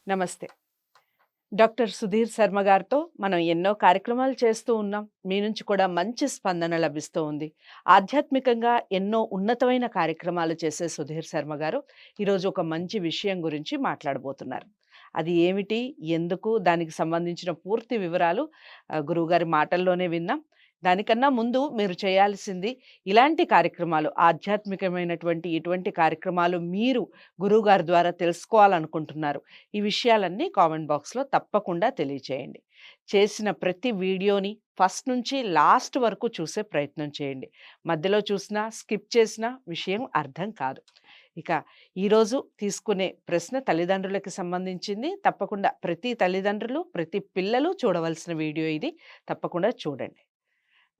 నమస్తే. డాక్టర్ సుధీర్ శర్మ గారితో మనం ఎన్నో కార్యక్రమాలు చేస్తూ ఉన్నాం. మీ నుంచి కూడా మంచి స్పందన లభిస్తూ ఉంది. ఆధ్యాత్మికంగా ఎన్నో ఉన్నతమైన కార్యక్రమాలు చేసే సుధీర్ శర్మ గారు ఈరోజు ఒక మంచి విషయం గురించి మాట్లాడబోతున్నారు. అది ఏమిటి? ఎందుకు? దానికి సంబంధించిన పూర్తి వివరాలు గురువుగారి మాటల్లోనే విన్నాం. దానికన్నా ముందు మీరు చేయాల్సింది ఇలాంటి కార్యక్రమాలు ఆధ్యాత్మికమైనటువంటి ఇటువంటి కార్యక్రమాలు మీరు గురువుగారి ద్వారా తెలుసుకోవాలనుకుంటున్నారు. ఈ విషయాలన్నీ కామెంట్ బాక్స్‌లో తప్పకుండా తెలియచేయండి. చేసిన ప్రతి వీడియోని ఫస్ట్ నుంచి లాస్ట్ వరకు చూసే ప్రయత్నం చేయండి. మధ్యలో చూసినా, స్కిప్ చేసినా విషయం అర్థం కాదు. ఇక ఈరోజు తీసుకునే ప్రశ్న తల్లిదండ్రులకి సంబంధించింది. తప్పకుండా ప్రతి తల్లిదండ్రులు, ప్రతి పిల్లలు చూడవలసిన వీడియో ఇది. తప్పకుండా చూడండి.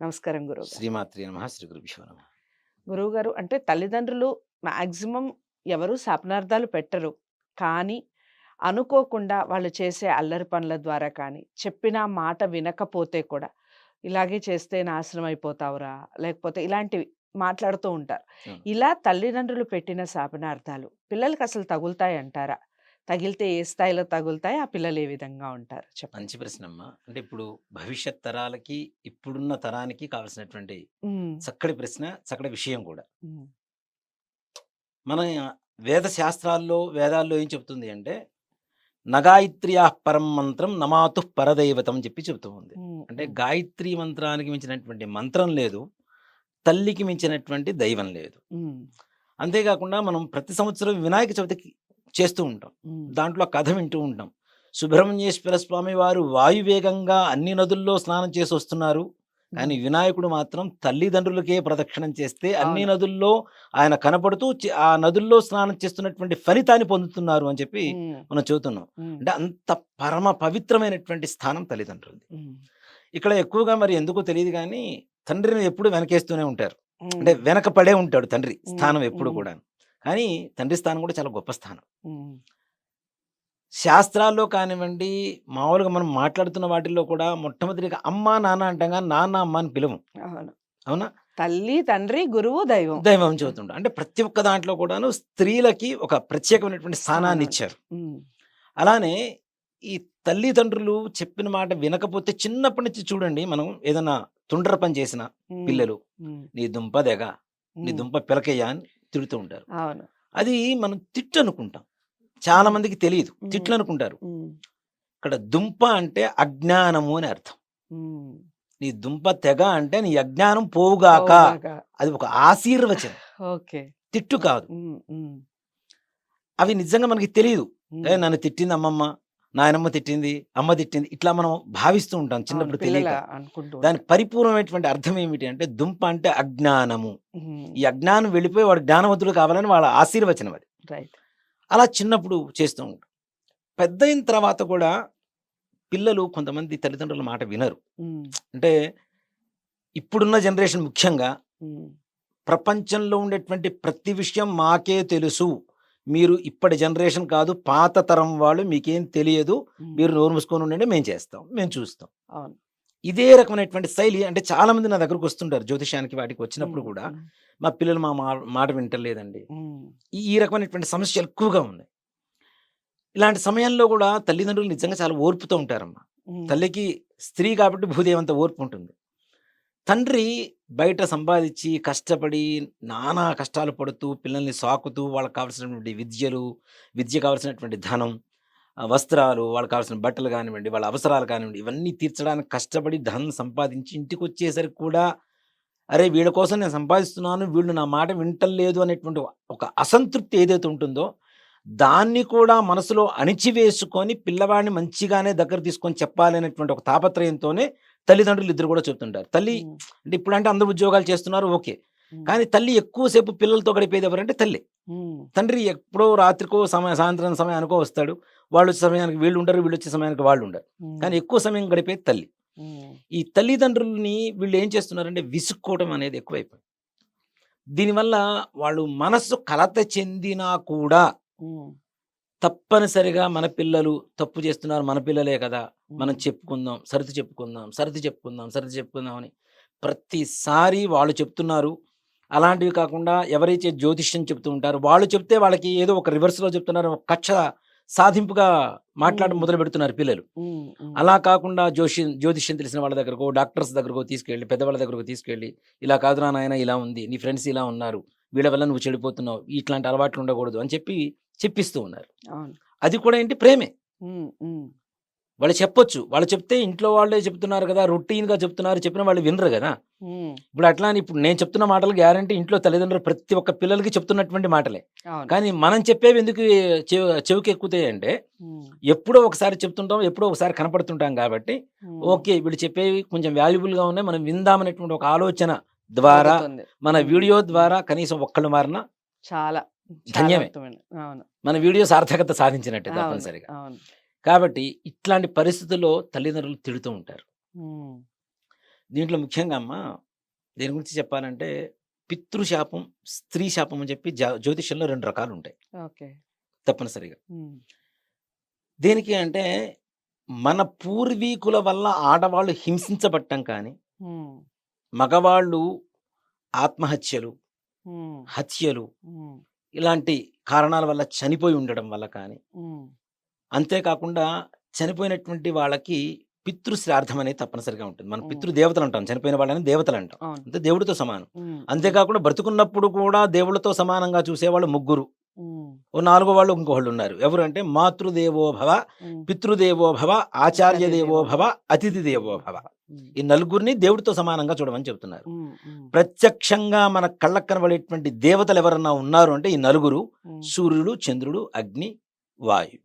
నమస్కారం గురువుగారు. శ్రీమాత్రే నమః. శ్రీ గురుభ్యో నమః. గురువుగారు అంటే తల్లిదండ్రులు మాక్సిమం ఎవరు శాపనార్థాలు పెట్టరు. కానీ అనుకోకుండా వాళ్ళు చేసే అల్లరి పనుల ద్వారా కానీ, చెప్పిన మాట వినకపోతే కూడా, ఇలాగే చేస్తే నాశనం అయిపోతావురా! లేకపోతే ఇలాంటివి మాట్లాడుతూ ఉంటారు. అవును. ఇలా తల్లిదండ్రులు పెట్టిన శాపనార్థాలు పిల్లలకసలు తగులుతాయంటారా? తగిలితే ఏ స్థాయిలో తగులుతాయి? ఆ పిల్లలు ఏ విధంగా ఉంటారు? చెప్పండి. మంచి ప్రశ్నమ్మా. అంటే ఇప్పుడు భవిష్యత్ తరాలకి, ఇప్పుడున్న తరానికి కావాల్సినటువంటి హ్మ్. చక్కటి ప్రశ్న, చక్కటి విషయం కూడా. హ్మ్. మన వేద శాస్త్రాల్లో, వేదాల్లో ఏం చెప్తుంది అంటే, నగాయత్ర్యాః పరం మంత్రం నమాతుః పరదైవతం అని చెప్పి చెప్తూ ఉంది. హ్మ్. అంటే హ్మ్. గాయత్రి మంత్రానికి మించినటువంటి మంత్రం లేదు, తల్లికి మించినటువంటి దైవం లేదు. హ్మ్. అంతేకాకుండా మనం ప్రతి సంవత్సరం వినాయక చవితికి చేస్తూ ఉంటాం. హ్మ్. దాంట్లో కథ వింటూ ఉంటాం. సుబ్రహ్మణ్యేశ్వర స్వామి వారు వాయువేగంగా అన్ని నదుల్లో స్నానం చేసి వస్తున్నారు. కానీ హ్మ్. వినాయకుడు మాత్రం తల్లిదండ్రులకే ప్రదక్షిణం చేస్తే అన్ని అవును. నదుల్లో ఆయన కనపడుతూ ఆ నదుల్లో స్నానం చేస్తున్నటువంటి ఫలితాన్ని పొందుతున్నారు అని చెప్పి హ్మ్. మనం చెబుతున్నాం. హ్మ్. అంటే అంత పరమ పవిత్రమైనటువంటి స్థానం తల్లిదండ్రులది. హ్మ్. ఇక్కడ ఎక్కువగా మరి ఎందుకో తెలీదు గానీ, తండ్రిని ఎప్పుడు వెనకేస్తూనే ఉంటారు. అంటే హ్మ్. వెనక పడే ఉంటాడు తండ్రి హ్మ్. స్థానం ఎప్పుడు హ్మ్. కూడాను. కానీ తండ్రి స్థానం కూడా చాలా గొప్ప స్థానం. హ్మ్. శాస్త్రాల్లో కానివ్వండి, మామూలుగా మనం మాట్లాడుతున్న వాటిల్లో కూడా మొట్టమొదటిగా అమ్మ, నాన్న అంటాం గానీ, నాన్న, అమ్మ అని పిలవం. అవును. అవునా? తల్లి, తండ్రి, గురువు, దైవం. దైవం అని చెబుతుంటాం. అంటే ప్రతి ఒక్క దాంట్లో కూడాను స్త్రీలకి ఒక ప్రత్యేకమైనటువంటి స్థానం. స్థానాన్నిచ్చారు. హ్మ్. అలానే ఈ తల్లిదండ్రులు చెప్పిన మాట వినకపోతే చిన్నప్పటి నుంచి చూడండి, మనం ఏదన్నా తుండ్ర పని చేసినా హ్మ్. పిల్లలు, హ్మ్. "నీ దుంప దెగ, నీ హ్మ్. దుంప పిలకయ్య" అని తిడుతూ ఉంటారు. అవును. అది మనం తిట్టనుకుంటాం. చాలా హ్మ్. మందికి తెలీదు. హ్మ్. తిట్లనుకుంటారు. హ్మ్. ఇక్కడ దుంప అంటే అజ్ఞానము అని అర్థం. హ్మ్. నీ దుంప తెగ అంటే నీ అజ్ఞానం పోవుగాక. పోవుగాక. అది ఒక ఆశీర్వచనం. ఓకే. తిట్టు కాదు. హ్మ్. హ్మ్. అవి నిజంగా మనకి తెలీదు. హ్మ్. నన్ను తిట్టింది అమ్మమ్మ, నాయనమ్మ తిట్టింది, అమ్మ తిట్టింది. ఇట్లా మనం భావిస్తూ ఉంటాం అవును. చిన్నప్పుడు పిల్లల తెలియక. అనుకుంటూ దానికి ఉంటారు. పరిపూర్ణమైనటువంటి అర్థం ఏమిటి అంటే దుంప అంటే అజ్ఞానము. హ్మ్. ఈ అజ్ఞానం వెళ్ళిపోయి వాడు జ్ఞానవంతుడు కావాలని వాళ్ళ ఆశీర్వచనం అది. రైట్. అలా చిన్నప్పుడు చేస్తూ ఉంటాం. పెద్దయిన తర్వాత కూడా పిల్లలు కొంతమంది తల్లిదండ్రుల మాట వినరు. హ్మ్. అంటే ఇప్పుడున్న జనరేషన్ ముఖ్యంగా హ్మ్. ప్రపంచంలో ఉండేటువంటి ప్రతి విషయం మాకే తెలుసు. మీరు ఇప్పటి జనరేషన్ కాదు, పాత తరం వాళ్ళు మీకేం తెలియదు. హ్మ్. మీరు నోరు మూసుకొని ఉండండి. మేము చేస్తాం. మేము చూస్తాం. అవును. ఇదే రకమైనటువంటి శైలి అంటే చాలామంది నా దగ్గరకొస్తుంటారు జ్యోతిష్యానికి వాటికి వచ్చినప్పుడు హ్మ్. కూడా, హ్మ్. మా పిల్లలు మా మాట వింటలేదండి. హ్మ్. ఈ ఈ రకమైనటువంటి సమస్యలు ఎక్కువగా ఉన్నాయి. ఇలాంటి సమయంలో గూడా తల్లిదండ్రులు నిజంగా చాలా ఓర్పుతో ఉంటారమ్మా. హ్మ్. తల్లికి స్త్రీ కాబట్టి భూదేవంత ఓర్పుంటుంది. తండ్రి బయట సంపాదించి, కష్టపడి, నానా కష్టాలు పడుతూ, పిల్లల్ని సాకుతూ, వాళ్ళకి కావాల్సినటువంటి విద్యకు కావాల్సినటువంటి ధనం, వస్త్రాలు, వాళ్ళకి కావాల్సిన బట్టలు గానివ్వండి, వాళ్ళ అవసరాలు కానివ్వండి, ఇవన్నీ తీర్చడానికి కష్టపడి ధనం సంపాదించి ఇంటికొచ్చేసరికి కూడా, అరే! వీళ్ళ కోసం నేను సంపాదిస్తున్నాను, వీళ్ళు నా మాట వింటల్లేదు అనేటువంటి ఒక అసంతృప్తి ఏదైతే ఉంటుందో, దాన్ని కూడా మనసులో అణిచివేసుకొని, పిల్లవాడిని మంచిగానే దగ్గర తీసుకొని చెప్పాలి అనేటువంటి ఒక తాపత్రయంతోనే తల్లిదండ్రులు ఇద్దరు కూడా చెప్తుంటారు. తల్లి హ్మ్. అంటే ఇప్పుడంటే అందరూ ఉద్యోగాలు చేస్తున్నారు ఓకే. హ్మ్. కానీ తల్లి ఎక్కువ సేపు పిల్లలతో గడిపేది ఎవరంటే తల్లే. హ్మ్. తండ్రి ఎప్పుడో రాత్రికో సాయంత్రం సమయానికో వస్తాడు. వాళ్ళొచ్చే సమయానికి వీళ్ళుండరు, వీళ్ళొచ్చే సమయానికి వాళ్ళుండరు. హ్మ్. కానీ ఎక్కువ సమయం గడిపేది తల్లి. హ్మ్. ఈ తల్లిదండ్రులని వీళ్ళేం చేస్తున్నారంటే విసుక్కోవడం అనేది ఎక్కువైపోయింది. దీనివల్ల వాళ్ళు మనస్సు కలత చెందినా కూడా హ్మ్. తప్పనిసరిగా మన పిల్లలు తప్పు చేస్తున్నారు. మన పిల్లలే కదా! మనం హ్మ్. చెప్పుకుందాం, సర్ది చెప్పుకుందాం అని ప్రతిసారి వాళ్ళు చెప్తున్నారు. అలాంటివి కాకుండా ఎవరైతే జ్యోతిష్యం చెప్తూ ఉంటారో వాళ్ళు చెప్తే వాళ్ళకి ఏదో ఒక రివర్స్‌లో చెప్తున్నారు. ఒక కక్ష సాధింపుగా మాట్లాడడం ఉమ్, మొదలు పెడుతున్నారు పిల్లలు. ఉమ్, ఉమ్, అలా కాకుండా జ్యోతిష్యం తెలిసిన వాళ్ళ దగ్గరకో, డాక్టర్స్ దగ్గరకో తీసుకెళ్ళి, పెద్దవాళ్ళ దగ్గరకో తీసుకెళ్ళి, ఇలా కాదురా నాయన ఇలా ఉంది, నీ ఫ్రెండ్స్ ఇలా ఉన్నారు, వీళ్ళ వల్ల నువ్వు చెడిపోతున్నావు, ఇట్లాంటి అలవాట్లు ఉండకూడదు అని చెప్పిస్తూ ఉన్నారు. అవును. అది కూడా ఏంటి ప్రేమే. ఉమ్, ఉమ్, వాళ్ళు చెప్పొచ్చు. వాళ్ళు చెప్తే ఇంట్లో వాళ్ళే చెప్తున్నారు కదా! రొటీన్‌గా చెప్తున్నారు. చెప్పినా వాళ్ళు వినరు గదా! ఉమ్, ఇప్పుడు అట్లా అని ఇప్పుడు నేను చెప్తున్న మాటలు గ్యారంటీ ఇంట్లో తల్లిదండ్రులు ప్రతి ఒక్క పిల్లలకి చెప్తున్నటువంటి మాటలే. అవును. కానీ మనం చెప్పేవి ఎందుకు చెవికెక్కుతాయంటే, ఉమ్, ఎప్పుడో ఒకసారి చెప్తుంటాం. ఎప్పుడో ఒకసారి కనపడుతుంటాం గాబట్టి, ఉమ్, ఓకే. వీళ్ళు చెప్పేవి కొంచెం వాల్యుబుల్‌గా ఉన్నాయి. మనం విందామనేటువంటి ఒక ఆలోచన ద్వారా, కలుగుతుంది. మన ఉమ్, వీడియో ఉమ్, ద్వారా కనీసం ఒక్కళ్ళు మారినా చాలా చాలా ధన్యమే. అర్థమైంది. అవును. మన వీడియో సార్థకత సాధించినట్టే అవును. తప్పనిసరిగా. అవును. కాబట్టి ఇట్లాంటి పరిస్థితుల్లో తల్లిదండ్రులు తిడుతూ ఉంటారు. ఉమ్, దీంట్లో ముఖ్యంగా దీని గురించి చెప్పాలంటే పితృశాపం, స్త్రీ శాపం అని చెప్పి జ్యోతిష్యంలో 2 రకాలుంటాయి ఓకే. తప్పనిసరిగా. ఉమ్, దేనికి అంటే మన పూర్వీకుల వల్ల ఆడవాళ్ళు హింసించబడటం కానీ, ఉమ్, మగవాళ్ళు ఆత్మహత్యలు, ఉమ్, హత్యలు ఉమ్, ఇలాంటి కారణాల వల్ల చనిపోయి ఉండడం వల్ల కానీ, ఉమ్, అంతేకాకుండా చనిపోయినటువంటి వాళ్ళకి పితృశ్రాద్ధం అనేది తప్పనిసరిగా ఉంటుంది. మనం ఉమ్, పితృదేవతలు అంటాం. చనిపోయిన వాళ్ళని దేవతలు అంటాం. అవును. అంటే దేవుడితో సమానం. ఉమ్, ఉమ్, అంతేకాకుండా బ్రతుకున్నప్పుడు కూడా దేవుళ్ళతో సమానంగా చూసేవాళ్ళు ముగ్గురు. ఉమ్, ఓ నాలుగో వాళ్ళు ఇంకోళ్ళు ఉన్నారు. ఎవరు అంటే మాతృదేవో భవ, ఉమ్, పితృదేవో భవ, ఆచార్య ఆచార్య దేవో దేవో భవ, భవ, అతిథి అతిథి దేవో దేవో భవ. భవ. ఉమ్, ఈ నలుగురిని దేవుడితో సమానంగా చూడమని చెప్తున్నారు. ఉమ్, ఉమ్, ప్రత్యక్షంగా మన కళ్ళకు కనబడేటువంటి దేవతలు ఎవరన్నా ఉన్నారు అంటే ఈ నలుగురు: ఉమ్, సూర్యుడు, చంద్రుడు, అగ్ని, వాయు,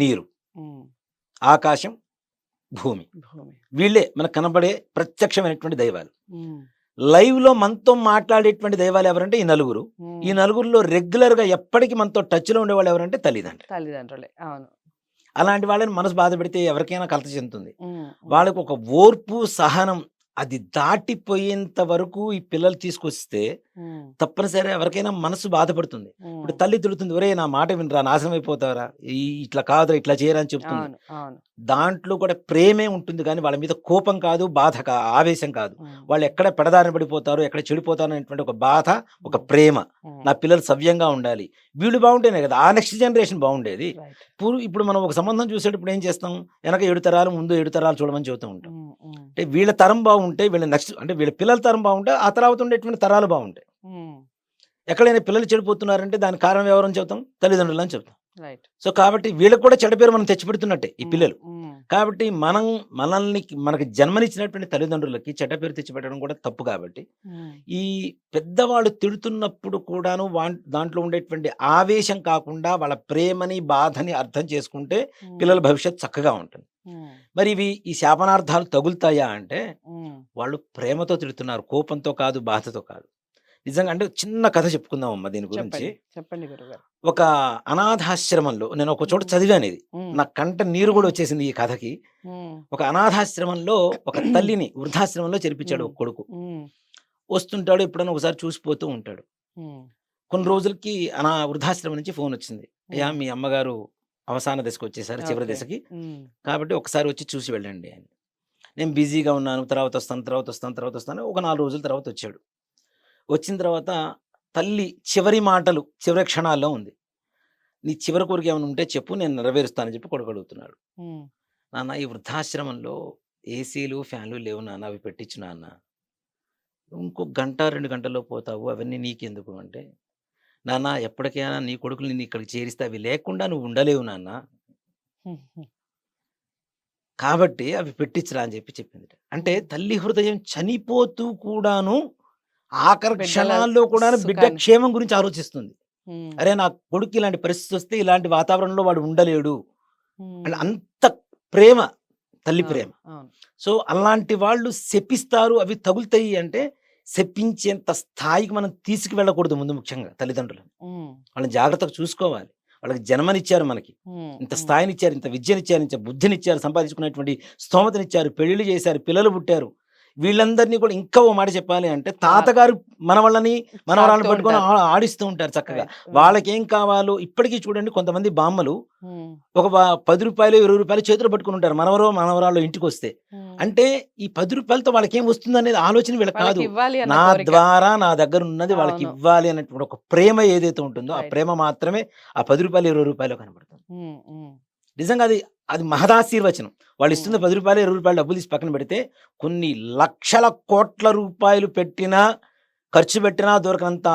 నీరు, ఉమ్, ఆకాశం, భూమి. భూమి. వీళ్ళే మనకు కనబడే ప్రత్యక్షమైనటువంటి దైవాలు. ఉమ్, లైవ్‌లో మనతో మాట్లాడేటువంటి దైవాలు ఎవరంటే ఈ నలుగురు. ఈ ఉమ్, నలుగురిలో రెగ్యులర్‌గా ఎప్పటికి మనతో టచ్‌లో ఉండేవాళ్ళు ఎవరంటే తల్లిదండ్రులు. తల్లిదండ్రులే. అవును. అలాంటి వాళ్ళని మనసు బాధపెడితే ఎవరికైనా కలత చెందుతుంది. ఉమ్, ఉమ్, వాళ్ళకి ఒక ఓర్పు, సహనం అది దాటిపోయేంత వరకు ఈ పిల్లలు తీసుకొస్తే ఉమ్, తప్పనిసరిగా ఎవరికైనా మనసు బాధపడుతుంది. ఇప్పుడు ఉమ్, తల్లి తిడుతుంది, "ఒరేయ్! నా మాట వినరా, నాశనం అయిపోతావురా, ఇట్లా కాదురా, ఇట్లా చేయరా" అని చెప్తుంది. అవును. అవును. దాంట్లో కూడా ప్రేమే ఉంటుంది గానీ, వాళ్ళ మీద కోపం కాదు, బాధ ఆవేశం కాదు. ఉమ్, వాళ్ళు ఎక్కడ పెడదారిన పడిపోతారు, ఎక్కడ చెడిపోతారు అనేటువంటి ఒక బాధ, ఒక ఉమ్, ప్రేమ. ఉమ్, నా పిల్లలు సవ్యంగా ఉండాలి. వీళ్ళు బాగుంటేనే కదా ఆ నెక్స్ట్ జనరేషన్ బాగుండేది. రైట్. ఇప్పుడు మనం ఒక సంబంధం చూసేటప్పుడు ఏం చేస్తాం? వెనక 7 తరాలు, ముందు 7 తరాలు చూడమని చెబుతూ ఉంటాం. ఉమ్, ఉమ్, అంటే వీళ్ళ తరం బాగుంటే, వీళ్ళ నెక్స్ట్ అంటే వీళ్ళ పిల్లల తరం బాగుంటే, ఆ తర్వాత ఉండేటువంటి తరాలు బాగుంటాయి. ఉమ్, ఎక్కడైనా పిల్లలు చెడిపోతున్నారంటే దానికి కారణం ఎవరని చెబుతాం? తల్లిదండ్రులని చెప్తాం. రైట్. సో, కాబట్టి వీళ్ళకి కూడా చెడ్డ పేరు మనం తెచ్చిపెడుతున్నట్టే ఈ ఉమ్, పిల్లలు. ఉమ్, కాబట్టి మనకి జన్మనిచ్చినటువంటి తల్లిదండ్రులకి చెడ్డ పేరు తెచ్చిపెట్టడం కూడా తప్పు కాబట్టి, ఉమ్, ఈ పెద్దవాళ్ళు తిడుతున్నప్పుడు కూడాను దాంట్లో ఉండేటువంటి ఆవేశం కాకుండా వాళ్ళ ప్రేమని, బాధని అర్థం చేసుకుంటే ఉమ్, పిల్లల భవిష్యత్తు చక్కగా ఉంటుంది. ఉమ్, మరి ఈ శాపనార్థాలు తగులుతాయా అంటే, ఉమ్, వాళ్ళు ప్రేమతో తిడుతున్నారు. కోపంతో కాదు, బాధతో కాదు. నిజంగా అంటే చిన్న కథ చెప్పుకుందామమ్మా దీని గురించి. చెప్పండి. చెప్పండి గురుగారు. ఒక అనాథాశ్రమంలో నేను ఒక చోట ఉమ్, చదివాను ఇది. ఉమ్, నా కంట నీరు కూడా వచ్చేసింది ఈ కథకి. ఉమ్, ఒక అనాథాశ్రమంలో ఒక తల్లిని వృద్ధాశ్రమంలో చేర్పించాడు ఉమ్, ఒక కొడుకు. ఉమ్, వస్తుంటాడు, ఎప్పుడైనా ఒకసారి చూసిపోతూ ఉంటాడు. ఉమ్, కొన్ని రోజులకి వృద్ధాశ్రమం నుంచి ఫోన్ వచ్చింది. అయ్యా, ఉమ్, మీ అమ్మగారు అవసాన దశకు వచ్చేసారు, చివరి ఓకే. దశకి. ఉమ్, కాబట్టి ఒకసారి వచ్చి చూసి వెళ్ళండి అని. నేను బిజీగా ఉన్నాను, తర్వాత వస్తాను, తర్వాత వస్తాను. ఒక 4 రోజుల తర్వాత వచ్చాడు. వచ్చిన తర్వాత తల్లి చివరి మాటలు చివరి క్షణాల్లో ఉంది. నీ చివరి కోరిక ఏమైనా ఉంటే చెప్పు, నేను నెరవేరుస్తానని చెప్పి కొడుకు అడుగుతున్నాడు. ఉమ్, నాన్న, ఈ వృద్ధాశ్రమంలో ఏసీలు, ఫ్యాన్లు లేవు నాన్న, అవి పెట్టించు నాన్న. ఇంకో గంట 2 గంటల్లో పోతావు, అవన్నీ నీకెందుకు అంటే, నాన్న ఎప్పటికైనా నీ కొడుకులు నిన్ను ఇక్కడికి చేరిస్తే అవి లేకుండా నువ్వు ఉండలేవు నాన్న. ఉమ్, ఉమ్, కాబట్టి అవి పెట్టించురా అని చెప్పింది. అంటే ఉమ్, తల్లి హృదయం చనిపోతూ కూడాను ఆఖరి బిడ్డల క్షణాల్లో కూడాను బిడ్డ సుఖాన్ని. క్షేమం గురించి ఆలోచిస్తుంది. ఉమ్, అరే, నా కొడుక్కి ఇలాంటి పరిస్థితి వస్తే ఇలాంటి వాతావరణంలో వాడు ఉండలేడు అంటే ఉమ్, అంత ప్రేమ, తల్లి అవును. ప్రేమ. అవును. సో, అలాంటి వాళ్ళు శపిస్తారు, అవి తగులుతాయి అంటే శపించేంత స్థాయికి మనం తీసుకువెళ్ళకూడదు ముందు ముఖ్యంగా తల్లిదండ్రులు. ఉమ్, వాళ్ళని జాగ్రత్తగా చూసుకోవాలి. వాళ్ళకి జన్మనిచ్చారు మనకి. ఉమ్, ఇంత ఉమ్, స్థాయినిచ్చారు, ఇంత విద్యనిచ్చారు, ఇంత బుద్ధినిచ్చారు, సంపాదించుకునేటువంటి స్తోమతనిచ్చారు, పెళ్ళిళ్ళు చేశారు, పిల్లలు పుట్టారు. వీళ్ళందరినీ కూడా ఇంకా ఓ మాట చెప్పాలి అంటే తాతగారు మనవళ్ళని, మనవరాలను సాకుతూ పట్టుకొని ఉంటారు. ఆడిస్తూ ఉంటారు చక్కగా. రైట్. వాళ్ళకేం కావాలో ఇప్పటికీ చూడండి, కొంతమంది బామ్మలు ఉమ్, ఒక రూ. 10, రూ. 20 చేతిలో పట్టుకొని ఉంటారు మనవరో, మనవరాలో ఇంటికొస్తే. ఉమ్, అంటే ఈ రూ. 10తో వాళ్ళకేం వస్తుందనేది ఆలోచన వీళ్ళకి కాదు. వాళ్ళకివ్వాలి అన్న నా కోరిక. ద్వారా నా దగ్గర ఉన్నది అవును. వాళ్ళకివ్వాలి అనేటువంటి ఒక ప్రేమ ఏదైతే ఉంటుందో, ఆ రైట్. ప్రేమ మాత్రమే ఆ రూ. 10, రూ. 20 కనబడుతుంది. హ్మ్. హ్మ్. నిజంగా అది అది మహదాశీర్వచనం. వాళ్ళిస్తున్న హ్మ్. రూ. 10, రూ. 20 డబ్బులు తీసి పక్కన పెడితే, కొన్ని లక్షల కోట్ల రూపాయలు పెట్టినా, ఖర్చు పెట్టినా దొరకనంత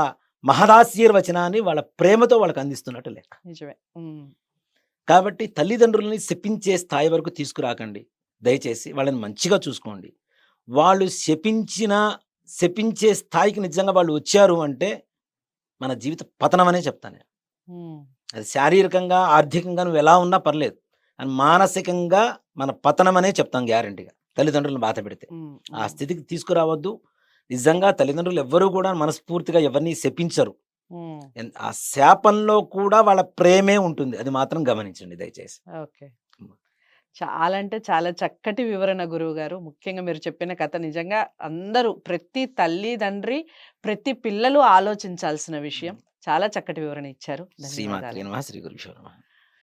మహదాశీర్వచనాన్ని వాళ్ళ ప్రేమతో వాళ్ళకి అందిస్తున్నట్టు లెక్క. నిజమే. హ్మ్. కాబట్టి తల్లిదండ్రులని శపించే స్థాయి వరకు తీసుకురాకండి. దయచేసి వాళ్ళని మంచిగా చూసుకోండి. వాళ్ళు శపించే స్థాయికి నిజంగా వాళ్ళు వచ్చారు అంటే, మన జీవిత పతనం అనే చెప్తాను నేను. హ్మ్. అది శారీరకంగా, ఆర్థికంగా నువ్వెలా ఉన్నా పర్లేదు. కానీ మానసికంగా మన పతనం అనే చెప్తాం గ్యారంటీగా. తల్లిదండ్రులను బాధపెడితే. హ్మ్. ఆ హ్మ్. స్థితికి తీసుకురావద్దు. నిజంగా తల్లిదండ్రులు ఎవ్వరూ కూడా మనస్ఫూర్తిగా ఎవరిని శపించరు. హ్మ్. ఆ శాపంలో కూడా వాళ్ళ ప్రేమే ఉంటుంది. అది మాత్రం గమనించండి దయచేసి. ఓకే. హ్మ్. చాలా అంటే చాలా చక్కటి వివరణ గురువుగారు. ముఖ్యంగా మీరు చెప్పిన కథ నిజంగా అందరూ ప్రతి తల్లి, తండ్రి, ప్రతి పిల్లలు ఆలోచించాల్సిన విషయం. హ్మ్. చాలా చక్కటి వివరణ ఇచ్చారు. శ్రీమాత్రే ధన్యవాదాలు. నమః. శ్రీ గురుభ్యో నమః.